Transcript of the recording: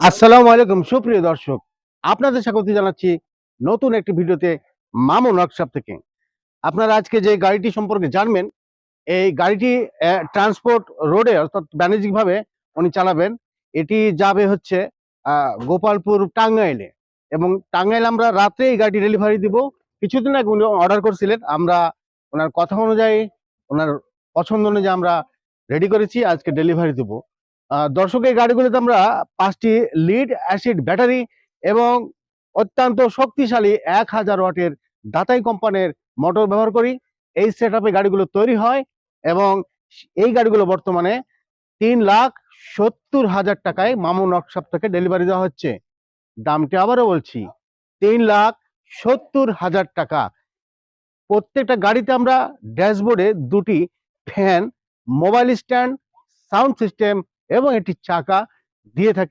আসসালামু আলাইকুম সুপ্রিয় দর্শক, আপনাদের স্বাগত জানাচ্ছি নতুন একটি ভিডিওতে মামুন ওয়ার্কশপ থেকে। আপনারা আজকে যে গাড়িটি সম্পর্কে জানবেন, এই গাড়িটি ট্রান্সপোর্ট রোডে অর্থাৎ বাণিজ্যিকভাবে উনি চালাবেন। এটি যাবে হচ্ছে গোপালপুর টাঙ্গাইলে, এবং টাঙ্গাইল আমরা রাত্রে এই গাড়িটি ডেলিভারি দিব। কিছুদিন আগে উনি অর্ডার করছিলেন, আমরা ওনার কথা অনুযায়ী, ওনার পছন্দ অনুযায়ী আমরা রেডি করেছি, আজকে ডেলিভারি দেবো। দর্শক, এই গাড়িগুলোতে আমরা 5টি লিড অ্যাসিড ব্যাটারি এবং অত্যন্ত শক্তিশালী 1000 ওয়াটের দাতাই কোম্পানির মোটর ব্যবহার করি। এই সেট আপে গাড়িগুলো তৈরি হয়, এবং এই গাড়িগুলো বর্তমানে 3,70,000 টাকায় মামুন ওয়ার্কশপ থেকে ডেলিভারি দেওয়া হচ্ছে। দামটি আবারও বলছি, 3,70,000 টাকা। প্রত্যেকটা গাড়িতে আমরা ড্যাশবোর্ডে 2টি fan, mobile stand, sound system এবং একটি চাকা দিয়ে থাকি।